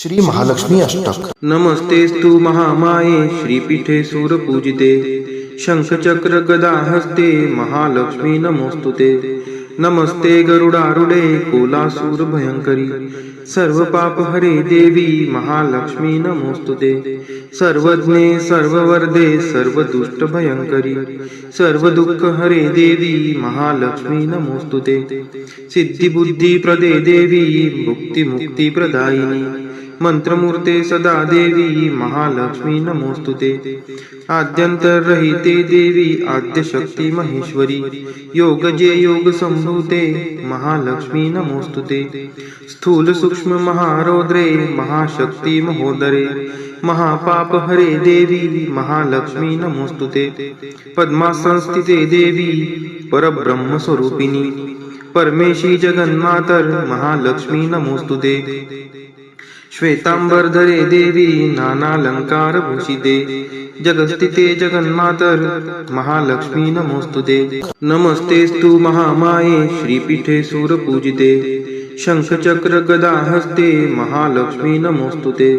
श्री महालक्ष्मी अष्टक. नमस्तेस्तु महामाये श्रीपीठे सूरपूजिते शंखचक्र गदा हस्ते महालक्ष्मी नमोस्तुते. नमस्ते गरुडारूढे कोलासूर भयंकरी सर्व पाप हरे देवी महालक्ष्मी नमोस्तुते. सर्वज्ञे सर्ववरदे सर्व दुष्ट भयंकरी सर्व दुःख हरे देवी महालक्ष्मी नमोस्तुते. सिद्धी बुद्धी प्रदे देवी भुक्ती मुक्ती प्रदायिनी मंत्रमूर्ते सदा देवी महालक्ष्मी नमोस्तुते. आद्यंतरहिते देवी आद्यशक्ती महेश्वरी योगजे योग संभूते महालक्ष्मी नमोस्तुते. स्थूल सूक्ष्म महारौद्रे महाशक्ती महोदरे महापाप हरे देवी महालक्ष्मी नमोस्तुते. पद्मासनस्थिते देवी परब्रह्म स्वरूपिणी परमेशी जगन्मातर महालक्ष्मी नमोस्तुते. श्वेतांबरधरे देवी नानालंकार भूषिते जगस्थिते जगन्मातर महालक्ष्मी नमोस्तुते. नमस्तेस्तु महामाये श्रीपीठे सूरपूजिते शंखचक्र गदा हस्ते महालक्ष्मी नमोस्तुते.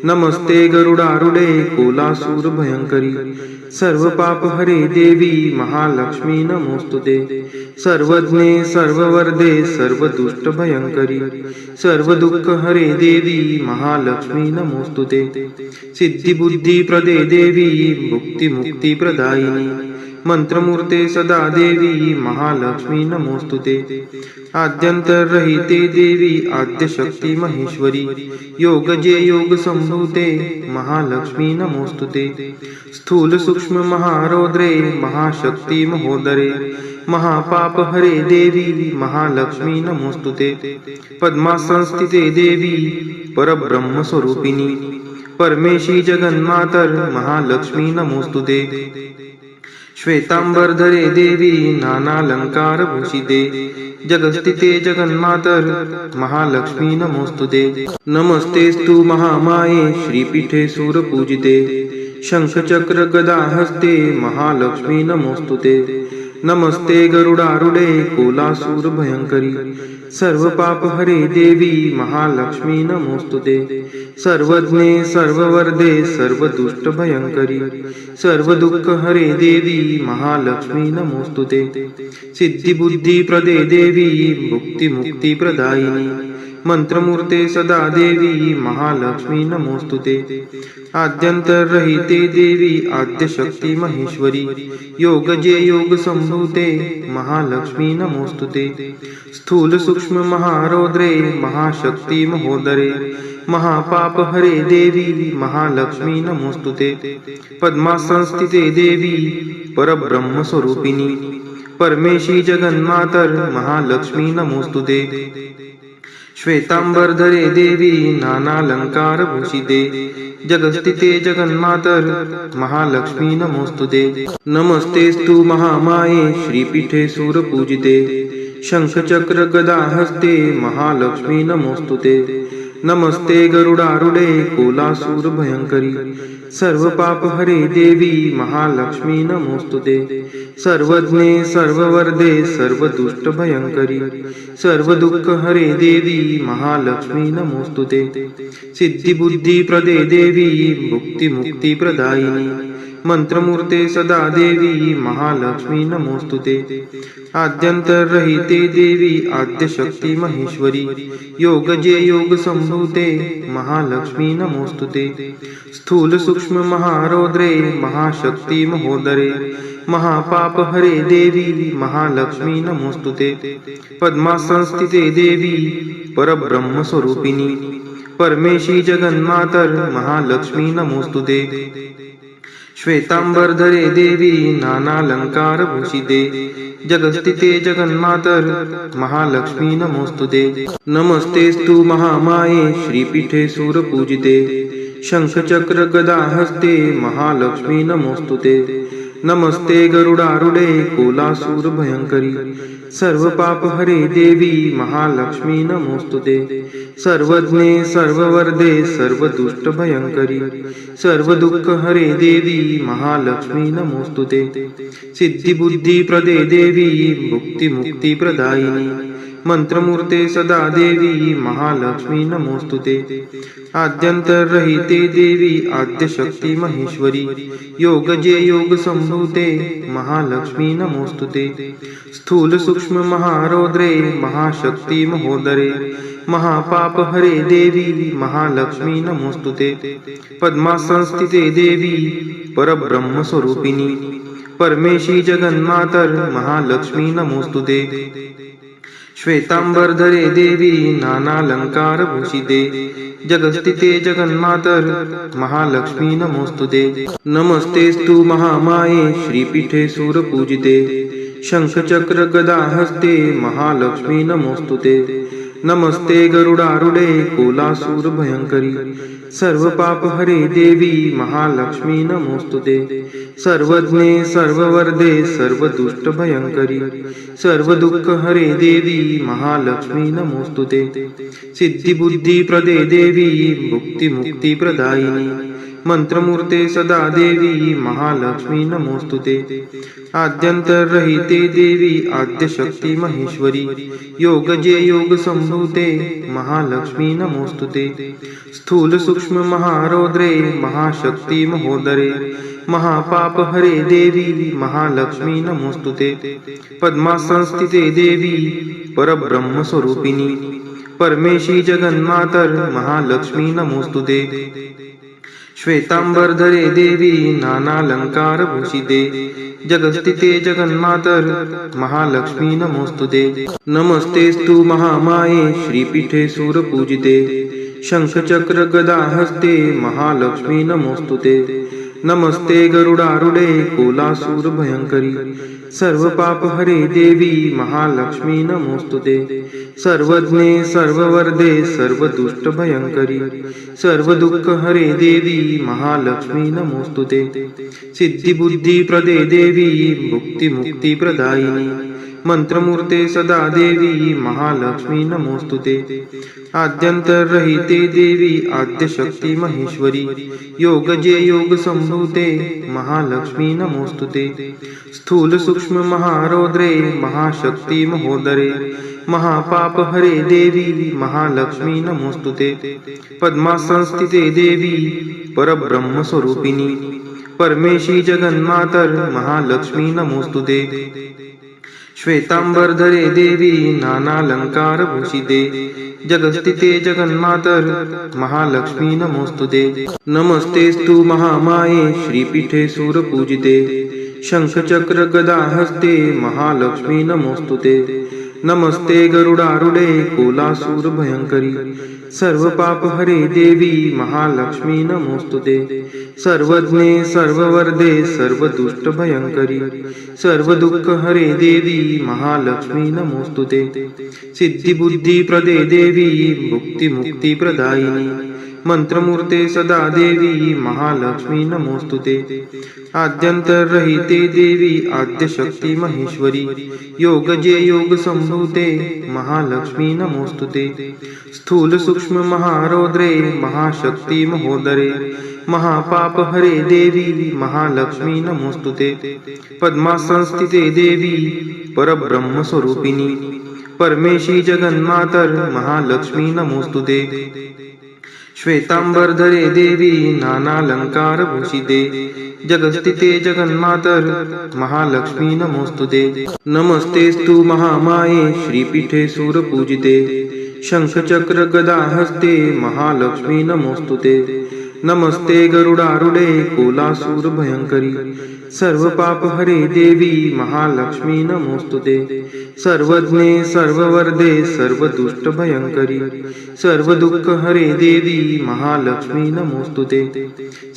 नमस्ते गरुडारूढे कोलासूर भयंकरी सर्व पाप हरे देवी महालक्ष्मी नमोस्तुते. सर्वज्ञे सर्ववरदे सर्व दुष्ट भयंकरी सर्व दुःख हरे देवी महालक्ष्मी नमोस्तुते. सिद्धी बुद्धी प्रदे देवी भुक्ती मुक्ती प्रदायिनी मंत्रमूर्ते सदा देवी महालक्ष्मी नमोस्तुते. आद्यंतरहिते देवी आद्यशक्ती महेश्वरी योगजे योग संभूते महालक्ष्मी नमोस्तुते. स्थूल सूक्ष्म महारौद्रे महाशक्ती महोदरे महापाप हरे देवी महालक्ष्मी नमोस्तुते. पद्मासनस्थिते देवी परब्रह्म स्वरूपिणी परमेशी जगन्मातर महालक्ष्मी नमोस्तुते. श्वेतांबरधरे देवी नानालंकार भूषिते जगस्थिते जगन्मातर महालक्ष्मी नमोस्तुते. नमस्तेस्तु महामाये श्रीपीठे सूरपूजिते शंखचक्र गदा हस्ते महालक्ष्मी नमोस्तुते. नमस्ते गरुडारूढे कोलासूर भयंकरी सर्व पाप हरे देवी महालक्ष्मी नमोस्तुते. सर्वज्ञे सर्ववरदे सर्व दुष्ट भयंकरी सर्व दुःख हरे देवी महालक्ष्मी नमोस्तुते. सिद्धी बुद्धी प्रदे देवी भुक्ती मुक्ती प्रदायिनी मंत्रमूर्ते सदा देवी महालक्ष्मी नमोस्तुते. आद्यंतरहिते देवी आद्यशक्ती महेश्वरी योगजे योग संभूते महालक्ष्मी नमोस्तुते. स्थूल सूक्ष्म महारौद्रे महाशक्ती महोदरे महापाप हरे देवी महालक्ष्मी नमोस्तुते. पद्मासनस्थिते देवी परब्रह्म स्वरूपिणी परमेशी जगन्मातर महालक्ष्मी नमोस्तुते. श्वेतांबरधरे देवी नानालंकार भूषिते जगस्थिते जगन्मातर महालक्ष्मी नमोस्तुते. नमस्तेस्तु महामाये श्रीपीठे सूरपूजिते शंखचक्र गदा हस्ते महालक्ष्मी नमोस्तुते. नमस्ते गरुडारूढे कोलासूर भयंकरी सर्व पाप हरे देवी महालक्ष्मी नमोस्तुते. सर्वज्ञे सर्ववरदे सर्व दुष्ट भयंकरी सर्व दुःख हरे देवी महालक्ष्मी नमोस्तुते. सिद्धी बुद्धी प्रदे देवी भुक्ती मुक्ती प्रदायिनी मंत्रमूर्ते सदा देवी महालक्ष्मी नमोस्तुते. आद्यंतरहिते देवी आद्यशक्ती महेश्वरी योगजे योग संभूते महालक्ष्मी नमोस्तुते. स्थूल सूक्ष्म महारौद्रे महाशक्ती महोदरे महापाप हरे देवी महालक्ष्मी नमोस्तुते. पद्मासनस्थिते देवी परब्रह्म स्वरूपिणी परमेशी जगन्मातर महालक्ष्मी नमोस्तुते. श्वेतांबरधरे देवी नानालंकार भूषिते जगस्थिते जगन्मातर महालक्ष्मी नमोस्तुते. नमस्तेस्तु महामाये श्रीपीठे सूरपूजिते शंखचक्र गदा हस्ते महालक्ष्मी नमोस्तुते. नमस्ते गरुडारूढे कोलासूर भयंकरी सर्व पाप हरे देवी महालक्ष्मी नमोस्तुते. सर्वज्ञे सर्ववरदे सर्व दुष्ट भयंकरी सर्व दुःख हरे देवी महालक्ष्मी नमोस्तुते. सिद्धी बुद्धी प्रदे देवी भुक्ती मुक्ती प्रदायिनी मंत्रमूर्ते सदा देवी महालक्ष्मी नमोस्तुते आद्यंतरहिते देवी आद्यशक्ती महेश्वरी योगजे योग संभूते महालक्ष्मी नमोस्तुते स्थूल सूक्ष्म महारौद्रे महाशक्ती महोदरे महापाप हरे देवी महालक्ष्मी नमोस्तुते पद्मासनस्थिते देवी परब्रह्म स्वरूपिणी परमेशी जगन्मातर महालक्ष्मी नमोस्तुते श्वेतांबरधरे देवी नानालंकार भूषिते जगस्थिते जगन्मातर महालक्ष्मी नमोस्तुते नमस्तेस्तु महामाये श्रीपीठे सूरपूजिते शंखचक्र गदा हस्ते महालक्ष्मी नमोस्तुते नमस्ते गरुडारूढे कोलासूर भयंकरी सर्व पाप हरे देवी महालक्ष्मी नमोस्तुते सर्वज्ञे सर्ववर्धे सर्व दुष्ट भयंकरी सर्व दुःख हरे देवी महालक्ष्मी नमोस्तुते सिद्धी बुद्धी प्रदे देवी मुक्ती मुक्ती प्रदायिनी मंत्रमूर्ते सदा देवी महालक्ष्मी नमोस्तुते आद्यंतरहिते देवी आद्यशक्ती महेश्वरी योगजे योग संभूते महालक्ष्मी नमोस्तुते स्थूल सूक्ष्म महारौद्रे महाशक्ती महोदरे महापाप हरे देवी महालक्ष्मी नमोस्तुते पद्मासनस्थिते देवी परब्रह्म स्वरूपिणी परमेशी जगन्मातर महालक्ष्मी नमोस्तुते श्वेतांबरधरे देवी नानालंकार भूषिते जगस्थिते जगन्मातर महालक्ष्मी नमोस्तुते नमस्तेस्तु महामाये श्रीपीठे सूरपूजिते शंखचक्र गदा हस्ते महालक्ष्मी नमोस्तुते नमस्ते गरुडारूढे कोलासूर भयंकरी सर्व पाप हरे देवी महालक्ष्मी नमोस्तुते सर्वज्ञे सर्ववर्धे सर्व दुष्ट भयंकरी सर्व दुःख हरे देवी महालक्ष्मी नमोस्तुते सिद्धी बुद्धी प्रदे देवी मुक्ती मुक्ती प्रदायिनी मंत्रमूर्ते सदा देवी महालक्ष्मी नमोस्तुते आद्यंतरहिते देवी आद्यशक्ती महेश्वरी योगजे योग संभूते महालक्ष्मी नमोस्तुते स्थूल सूक्ष्म महारौद्रे महाशक्ती महोदरे महापाप हरे देवी महालक्ष्मी नमोस्तुते पद्मासनस्थिते देवी परब्रह्म स्वरूपिणी परमेशी जगन्मातर महालक्ष्मी नमोस्तुते श्वेतांबरधरे देवी नानालंकार भूषिते जगस्थिते जगन्मातर महालक्ष्मी नमोस्तुते नमस्तेस्तु महामाये श्रीपीठे सूरपूजिते शंखचक्र गदा हस्ते महालक्ष्मी नमोस्तुते नमस्ते गरुडारूढे कोलासूर भयंकरी सर्व पाप हरे देवी महालक्ष्मी नमोस्तुते सर्वज्ञे सर्ववर्धे सर्व दुष्ट भयंकरी सर्व दुःख हरे देवी महालक्ष्मी नमोस्तुते सिद्धी बुद्धी प्रदे देवी मुक्ती मुक्ती प्रदायिनी मंत्रमूर्ते सदा देवी महालक्ष्मी नमोस्तुते आद्यंतरहिते देवी आद्यशक्ती महेश्वरी योगजे योग संभूते महालक्ष्मी नमोस्तुते स्थूल सूक्ष्म महारौद्रे महाशक्ती महोदरे महापाप हरे देवी महालक्ष्मी नमोस्तुते पद्मासनस्थिते देवी परब्रह्म स्वरूपिणी परमेशी जगन्मातर महालक्ष्मी नमोस्तुते श्वेतांबरधरे देवी नानालंकार भूषिते जगस्थिते जगन्मातर महालक्ष्मी नमोस्तुते नमस्तेस्तु महामाये श्रीपीठे सूरपूजिते शंखचक्र गदा हस्ते महालक्ष्मी नमोस्तुते नमस्ते गरुडारूढे कोलासूर भयंकरी सर्व पाप हरे देवी महालक्ष्मी नमोस्तुते सर्वज्ञे सर्ववर्धे सर्व दुष्ट भयंकरी सर्व दुःख हरे देवी महालक्ष्मी नमोस्तुते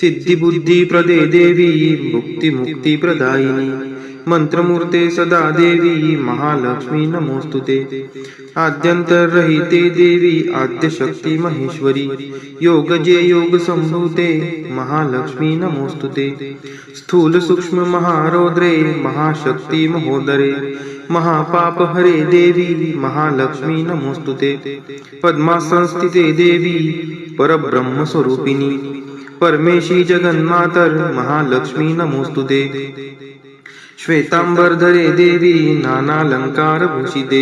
सिद्धी बुद्धी प्रदे देवी मुक्ती मुक्ती प्रदायिनी मंत्रमूर्ते सदा देवी महालक्ष्मी नमोस्तुते आद्यंतरहिते देवी आद्यशक्ती महेश्वरी योगजे योग संभूते महालक्ष्मी नमोस्तुते स्थूल सूक्ष्म महारौद्रे महाशक्ती महोदरे महापाप हरे देवी महालक्ष्मी नमोस्तुते पद्मासनस्थिते देवी परब्रह्म स्वरूपिणी परमेशी जगन्मातर महालक्ष्मी नमोस्तुते श्वेतांबरधरे देवी नानालंकार भूषिते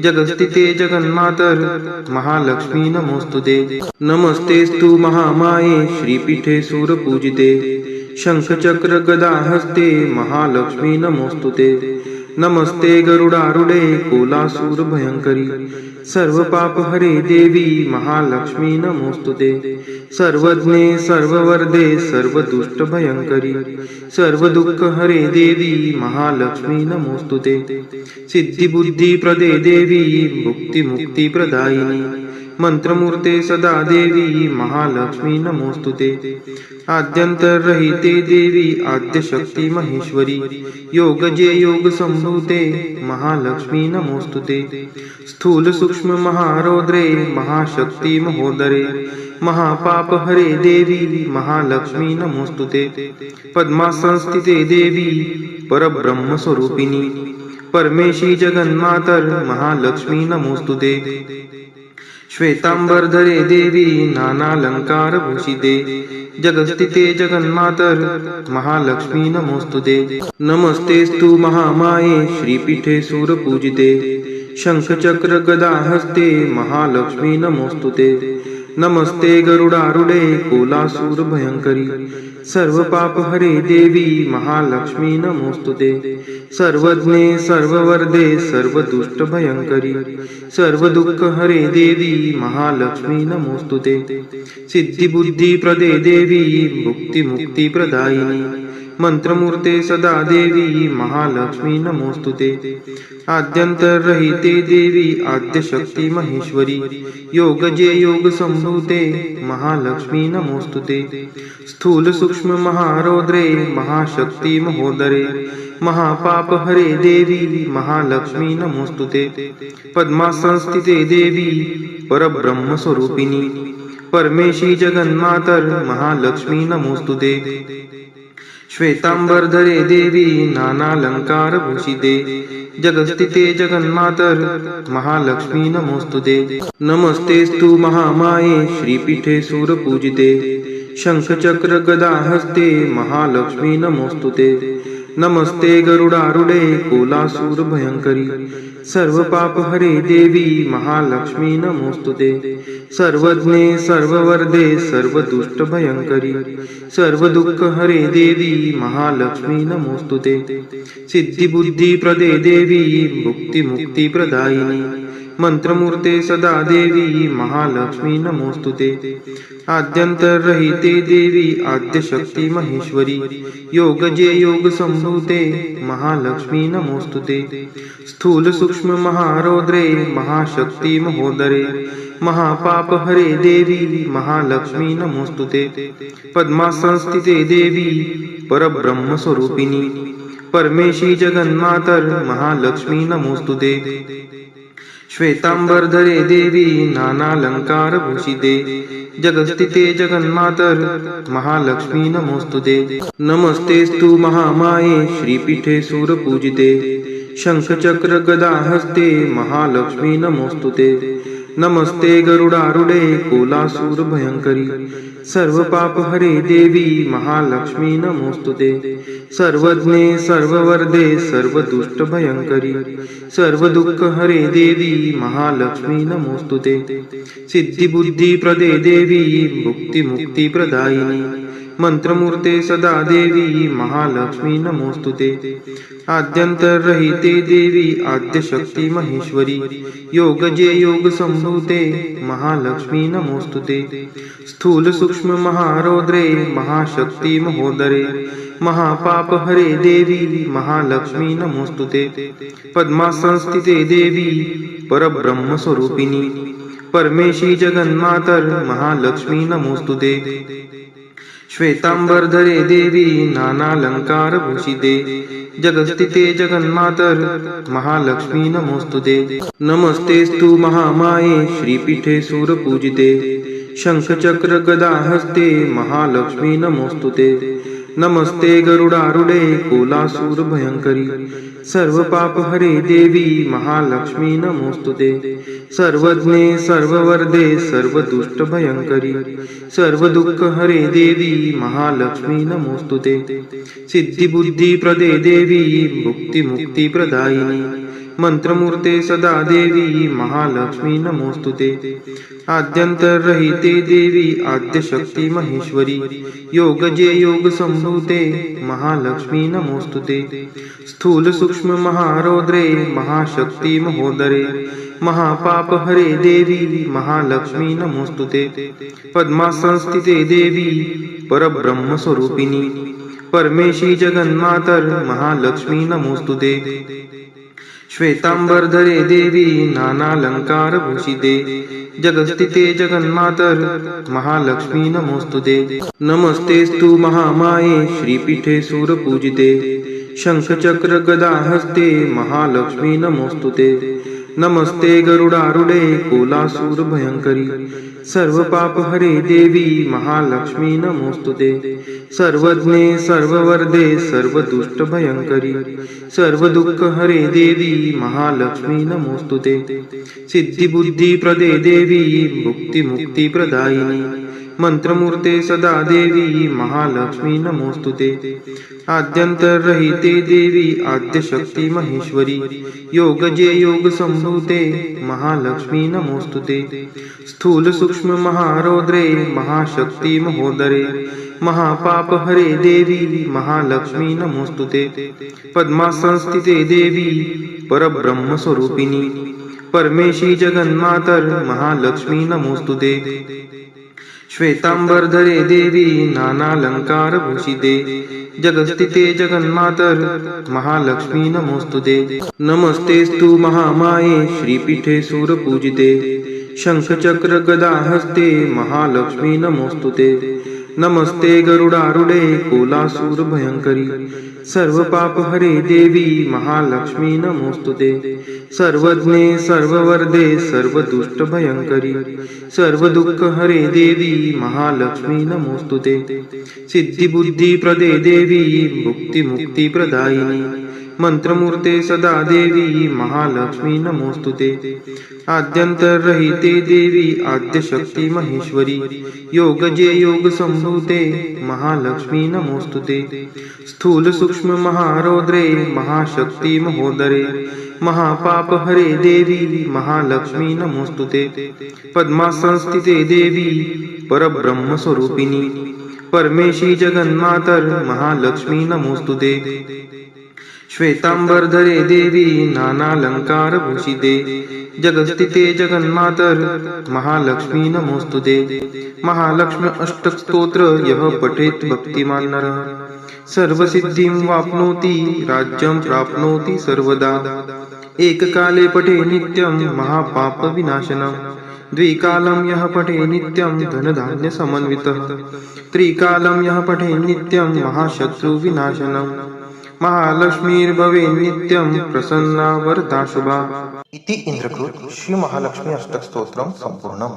जगस्थिते जगन्मातर महालक्ष्मी नमोस्तुते। नमस्तेस्तु महामाये श्रीपीठे सूरपूजिते शंखचक्र गदा हस्ते महालक्ष्मी नमोस्तुते। नमस्ते गरुडारूढे कोलासूर भयंकरी सर्व पाप हरे देवी महालक्ष्मी नमोस्तुते। सर्वज्ञे सर्ववरदे सर्वदुष्ट भयंकरी सर्व दुःख हरे देवी महालक्ष्मी नमोस्तुते। सिद्धी बुद्धी प्रदे देवी मुक्ती मुक्ती प्रदायिनी मंत्रमूर्ते सदा देवी महालक्ष्मी नमोस्तुते। आद्यंतरहिते देवी आद्यशक्ती महेश्वरी योगजे योग संभूते महालक्ष्मी नमोस्तुते। स्थूल सूक्ष्म महारौद्रे महाशक्ती महोदरे महापाप हरे देवी महालक्ष्मी नमोस्तुते। पद्मासनस्थिते देवी परब्रह्म स्वरूपिणी परमेशी जगन्मातर महालक्ष्मी नमोस्तुते। श्वेतांबरधरे देवी नानालंकार भूषिते जगस्थिते जगन्मातर महालक्ष्मी नमोस्तुते। नमस्तेस्तु महामाये श्रीपीठे सूरपूजिते शंखचक्र गदा हस्ते महालक्ष्मी नमोस्तुते। नमस्ते गरुडारूढे कोलासूर भयंकरी सर्व पाप हरे देवी महालक्ष्मी नमोस्तुते। सर्वज्ञे सर्ववरदे सर्वदुष्ट भयंकरी सर्व दुःख हरे देवी महालक्ष्मी नमोस्तुते। सिद्धी बुद्धी प्रदे देवी मुक्ती मुक्ती प्रदायिनी मंत्रमूर्ते सदा देवी महालक्ष्मी नमोस्तुते। आद्यंतरहिते देवी आद्यशक्ती महेश्वरी योगजे योग संभूते महालक्ष्मी नमोस्तुते। स्थूल सूक्ष्म महारौद्रे महाशक्ती महोदरे महापाप हरे देवी महालक्ष्मी नमोस्तुते। पद्मासनस्थिते देवी परब्रह्म स्वरूपिणी परमेशी जगन्मातर महालक्ष्मी नमोस्तुते। श्वेतांबरधरे देवी नानालंकार भूषिते जगस्थिते जगन्मातर महालक्ष्मी नमोस्तुते। नमस्तेस्तु महामाये श्रीपीठे सूरपूजिते शंखचक्र गदा हस्ते महालक्ष्मी नमोस्तुते। नमस्ते गरुडारूढे कोलासूर भयंकरी सर्व पाप हरे देवी महालक्ष्मी नमोस्तुते। सर्वज्ञे सर्ववरदे सर्वदुष्ट भयंकरी सर्व दुःख हरे देवी महालक्ष्मी नमोस्तुते। सिद्धी बुद्धी प्रदे देवी मुक्ती मुक्ती प्रदायिनी मंत्रमूर्ते सदा देवी महालक्ष्मी नमोस्तुते। आद्यंतरहिते देवी आद्यशक्ती महेश्वरी योगजे योग संभूते महालक्ष्मी नमोस्तुते। स्थूल सूक्ष्म महारौद्रे महाशक्ती महोदरे महापाप हरे देवी महालक्ष्मी नमोस्तुते। पद्मासनस्थिते देवी परब्रह्म स्वरूपिणी परमेशी जगन्मातर महालक्ष्मी नमोस्तुते। श्वेतांबरधरे देवी नानालंकार भूषिते जगस्थिते जगन्मातर महालक्ष्मी नमोस्तुते। नमस्तेस्तु महामाये श्रीपीठे सूरपूजिते शंखचक्र गदा हस्ते महालक्ष्मी नमोस्तुते। नमस्ते गरुडारूढे कोलासूर भयंकरी सर्व पाप हरे देवी महालक्ष्मी नमोस्तुते। सर्वज्ञे सर्ववरदे सर्वदुष्ट भयंकरी सर्व दुःख हरे देवी महालक्ष्मी नमोस्तुते। सिद्धी बुद्धी प्रदे देवी मुक्ती मुक्ती प्रदायिनी मंत्रमूर्ते सदा देवी महालक्ष्मी नमोस्तुते। आद्यंतरहिते देवी आद्यशक्ती महेश्वरी योगजे योग संभूते महालक्ष्मी नमोस्तुते। स्थूल सूक्ष्म महारौद्रे महाशक्ती महोदरे महापाप हरे देवी महालक्ष्मी नमोस्तुते। पद्मासनस्थिते देवी परब्रह्म स्वरूपिणी परमेशी जगन्मातर महालक्ष्मी नमोस्तुते। श्वेतांबरधरे देवी नानालंकार भूषिते जगस्थिते जगन्मातर महालक्ष्मी नमोस्तुते। नमस्तेस्तु महामाये श्रीपीठे सूरपूजिते शंखचक्र गदा हस्ते महालक्ष्मी नमोस्तुते। नमस्ते गरुडारूढे कोलासूर भयंकरी सर्व पाप हरे देवी महालक्ष्मी नमोस्तुते। सर्वज्ञे सर्ववरदे सर्वदुष्ट भयंकरी सर्व दुःख हरे देवी महालक्ष्मी नमोस्तुते। सिद्धी बुद्धी प्रदे देवी मुक्ती मुक्ती प्रदायिनी मंत्रमूर्ते सदा देवी महालक्ष्मी नमोस्तुते आद्यंतरहिते देवी आद्यशक्ती महेश्वरी योगजे योग संभूते महालक्ष्मी नमोस्तुते स्थूल सूक्ष्म महारौद्रे महाशक्ती महोदरे महापाप हरे देवी महालक्ष्मी नमोस्तुते पद्मासनस्थिते देवी परब्रह्म स्वरूपिणी परमेशी जगन्मातर महालक्ष्मी नमोस्तुते श्वेतांबरधरे देवी नानालंकार भूषिते जगस्थिते जगन्मातर महालक्ष्मी नमोस्तुते नमस्तेस्तु महामाये श्रीपीठे सूरपूजिते शंखचक्र गदा हस्ते महालक्ष्मी नमोस्तुते नमस्ते गरुडारूढे कोलासूर भयंकरी सर्व पाप हरे देवी महालक्ष्मी नमोस्तुते सर्वज्ञे सर्ववर्धे सर्व दुष्ट भयंकरी सर्व दुःख हरे देवी महालक्ष्मी नमोस्तुते सिद्धी बुद्धी प्रदे देवी मुक्ती मुक्ती प्रदायिनी मंत्रमूर्ते सदा देवी महालक्ष्मी नमोस्तुते आद्यंतरहिते देवी आद्यशक्ती महेश्वरी योगजे योग संभूते महालक्ष्मी नमोस्तुते स्थूल सूक्ष्म महारौद्रे महाशक्ती महोदरे महापाप हरे देवी महालक्ष्मी नमोस्तुते पद्मासनस्थिते देवी परब्रह्म स्वरूपिणी परमेशी जगन्मातर महालक्ष्मी नमोस्तुते श्वेतांबरधरे देवी नानालंकार भूषिते जगस्थिते जगन्मातर महालक्ष्मी नमोस्तुते नमस्तेस्तु महामाये श्रीपीठे सूरपूजिते शंखचक्र गदा हस्ते महालक्ष्मी नमोस्तुते नमस्ते गरुडारूढे कोलासूर भयंकरी सर्व पाप हरे देवी महालक्ष्मी नमोस्तुते सर्वज्ञे सर्ववर्धे सर्व दुष्ट भयंकरी सर्व दुःख हरे देवी महालक्ष्मी नमोस्तुते सिद्धी बुद्धी प्रदे देवी मुक्ती मुक्ती प्रदायिनी मंत्रमूर्ते सदा देवी महालक्ष्मी नमोस्तुते आद्यंतरहिते देवी आद्यशक्ती महेश्वरी योगजे योग संभूते महालक्ष्मी नमोस्तुते स्थूल सूक्ष्म महारौद्रे महाशक्ती महोदरे महापाप हरे देवी महालक्ष्मी नमोस्तुते पद्मासनस्थिते देवी परब्रह्म स्वरूपिणी परमेशी जगन्मातर महालक्ष्मी नमोस्तुते श्वेतांबरधरे देवी नानालंकार भूषिते जगस्थिते जगन्मातर महालक्ष्मी नमोस्तुते महालक्ष्मी अष्टक स्तोत्र यः पठेत् भक्तिमान् नरः सर्वसिद्धिं वाप्नोति राज्यं प्राप्नोति सर्वदा एककाले पठे नित्यं महापाप विनाशनम् द्विकालं यः पठे नित्यं धनधान्य समन्वितः त्रिकालं यः पठे नित्यं महाशत्रु विनाशनम् महालक्ष्मीर्भवे नित्यं प्रसन्ना वरदा शुभा। इति इंद्रकृत श्री महालक्ष्मी अष्टक स्तोत्रम संपूर्णम।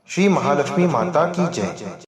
श्री महालक्ष्मी माता की जय।